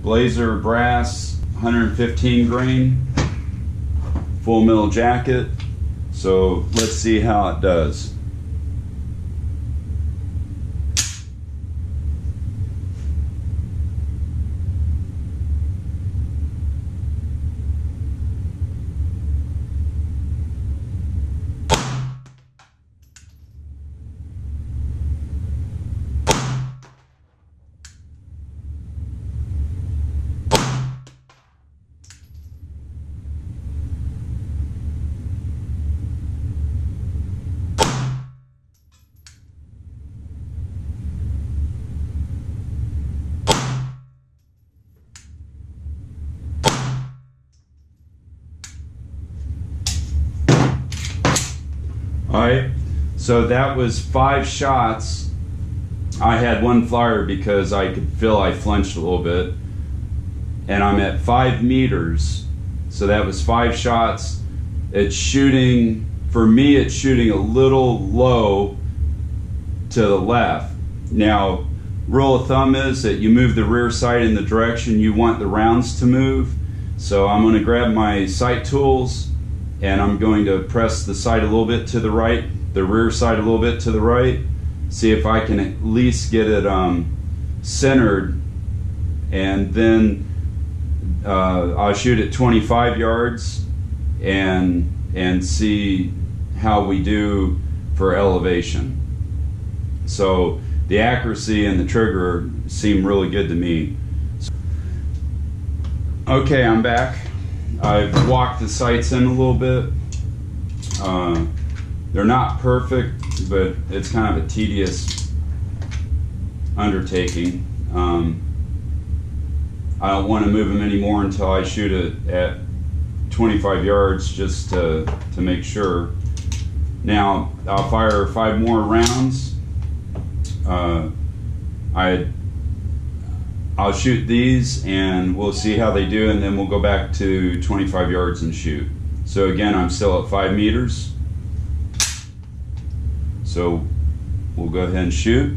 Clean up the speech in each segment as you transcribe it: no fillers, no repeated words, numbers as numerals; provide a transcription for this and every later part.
Blazer brass, 115 grain, full metal jacket. So let's see how it does. Alright, so that was 5 shots. I had one flyer because I could feel I flinched a little bit. And I'm at 5 meters. So that was 5 shots. It's shooting, for me, it's shooting a little low to the left. Now, rule of thumb is that you move the rear sight in the direction you want the rounds to move. So I'm going to grab my sight tools, and I'm going to press the sight a little bit to the right, the rear sight a little bit to the right, see if I can at least get it centered, and then I'll shoot at 25 yards and see how we do for elevation. So the accuracy and the trigger seem really good to me. Okay, I'm back. I've walked the sights in a little bit. They're not perfect, but it's kind of a tedious undertaking. I don't want to move them anymore until I shoot it at 25 yards just to make sure. Now, I'll fire 5 more rounds. I'll shoot these and we'll see how they do, and then we'll go back to 25 yards and shoot. So again, I'm still at 5 meters. So we'll go ahead and shoot.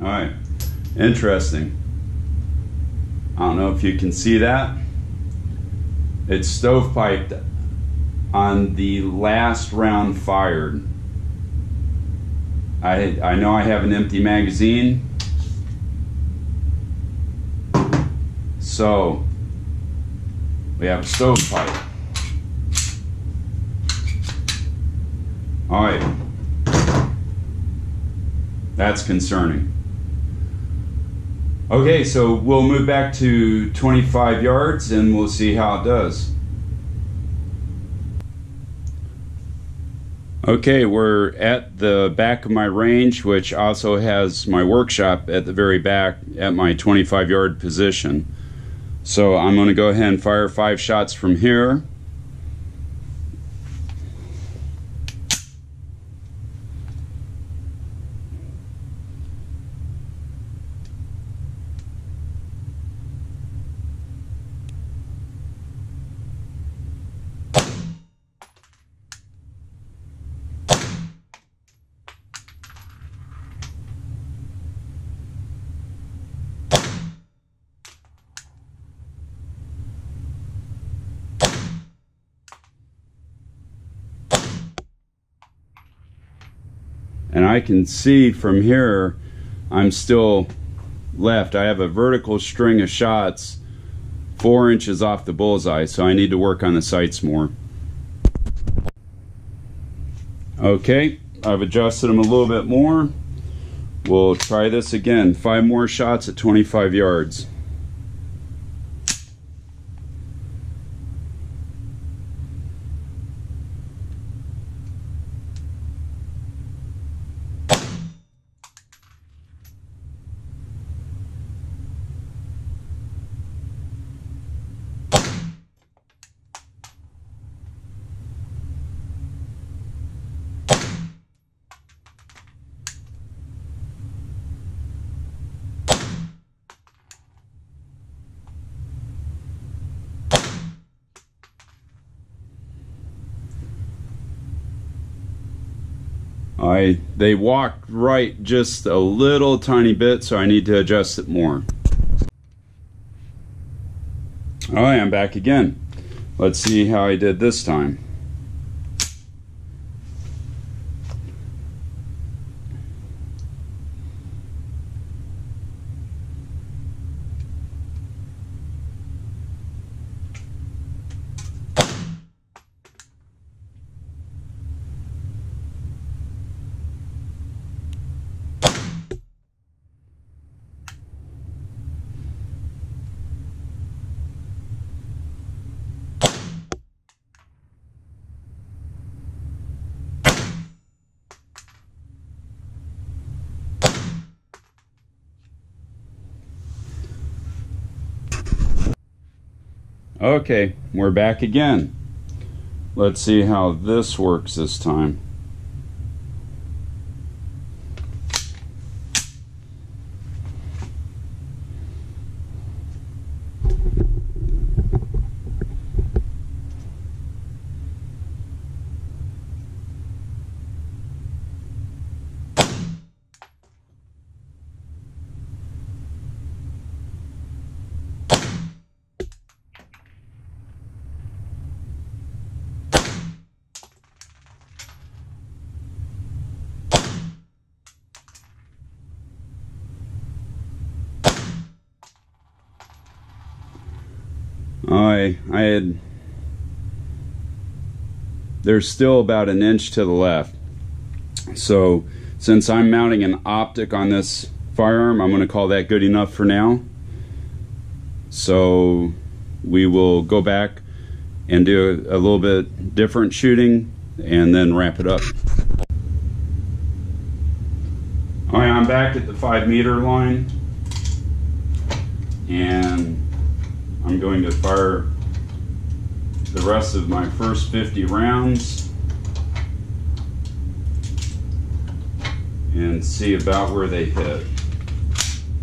Alright, interesting. I don't know if you can see that. It's stovepiped on the last round fired. I know I have an empty magazine, so we have a stovepipe. Alright, that's concerning. Okay, so we'll move back to 25 yards and we'll see how it does. Okay, we're at the back of my range, which also has my workshop at the very back at my 25-yard position. So I'm going to go ahead and fire 5 shots from here. And I can see from here I'm still left. I have a vertical string of shots 4 inches off the bullseye, so I need to work on the sights more. Okay, I've adjusted them a little bit more. We'll try this again. 5 more shots at 25 yards. They walk right just a little tiny bit, so I need to adjust it more. Alright, I'm back again. Let's see how I did this time. Okay, we're back again. Let's see how this works this time. There's still about an inch to the left. So since I'm mounting an optic on this firearm, I'm going to call that good enough for now. So we will go back and do a little bit different shooting and then wrap it up. Alright, I'm back at the 5 meter line, and I'm going to fire the rest of my first 50 rounds and see about where they hit.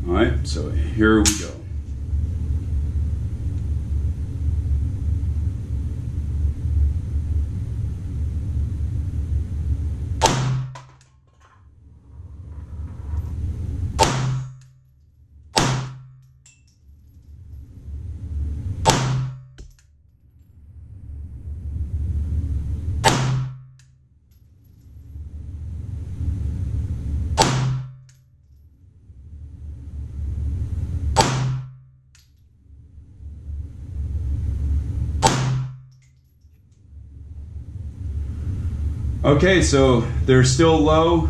Alright, so here we go. Okay, so they're still low.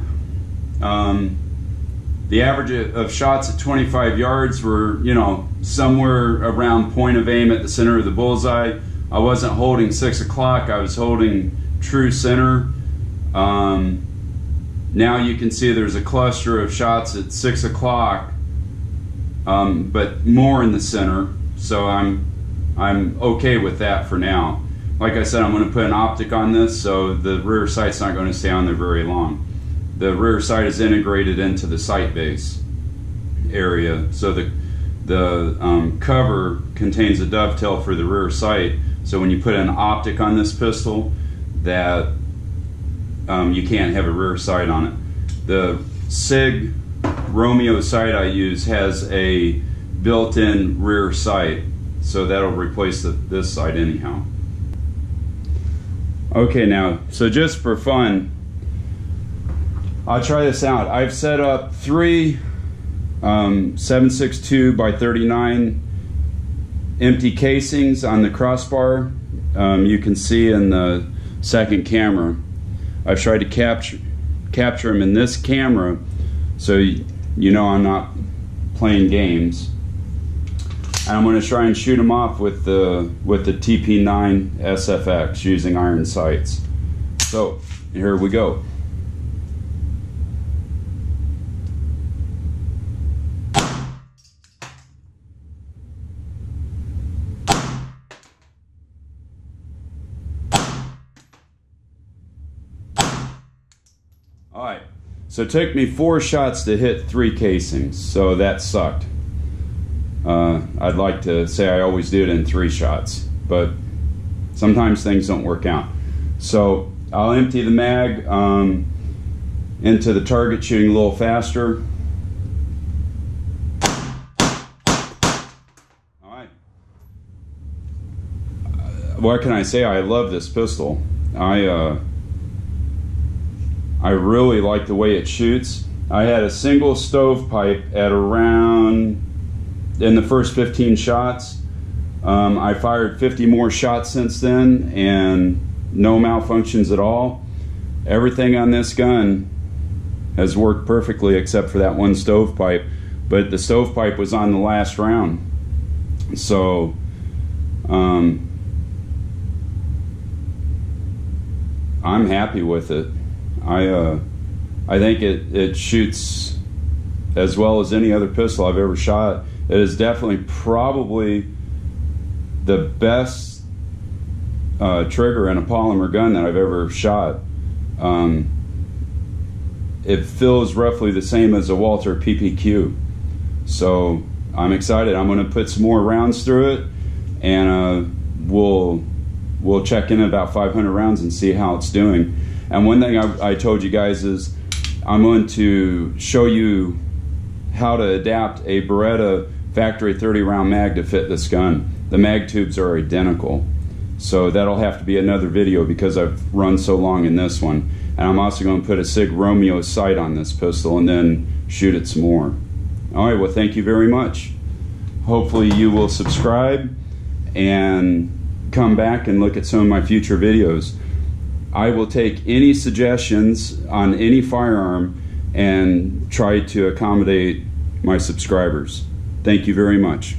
The average of shots at 25 yards were, you know, somewhere around point of aim at the center of the bullseye. I wasn't holding 6 o'clock, I was holding true center. Now you can see there's a cluster of shots at 6 o'clock, but more in the center, so I'm okay with that for now. Like I said, I'm going to put an optic on this, so the rear sight's not going to stay on there very long. The rear sight is integrated into the sight base area, so the cover contains a dovetail for the rear sight. So when you put an optic on this pistol, that you can't have a rear sight on it. The SIG Romeo sight I use has a built-in rear sight, so that'll replace this sight anyhow. Okay, now, so just for fun, I'll try this out. I've set up 3 7.62 by 39 empty casings on the crossbar. You can see in the second camera. I've tried to capture them in this camera, so you know I'm not playing games. And I'm going to try and shoot them off with the TP9SFX using iron sights. So here we go. Alright, so it took me 4 shots to hit 3 casings, so that sucked. I'd like to say I always do it in 3 shots, but sometimes things don't work out. So I'll empty the mag. into the target, shooting a little faster. Alright. What can I say? I love this pistol. I really like the way it shoots. I had a single stovepipe at around, in the first 15 shots. I fired 50 more shots since then and no malfunctions at all. Everything on this gun has worked perfectly except for that one stovepipe, but the stovepipe was on the last round. So I'm happy with it. I think it shoots as well as any other pistol I've ever shot. It is definitely probably the best trigger in a polymer gun that I've ever shot. It feels roughly the same as a Walther PPQ. So I'm excited. I'm going to put some more rounds through it, and we'll check in about 500 rounds and see how it's doing. And one thing I told you guys is I'm going to show you how to adapt a Beretta factory 30 round mag to fit this gun. The mag tubes are identical, so that'll have to be another video because I've run so long in this one. And I'm also going to put a SIG Romeo sight on this pistol and then shoot it some more. Alright, well, thank you very much. Hopefully you will subscribe and come back and look at some of my future videos. I will take any suggestions on any firearm and try to accommodate my subscribers. Thank you very much.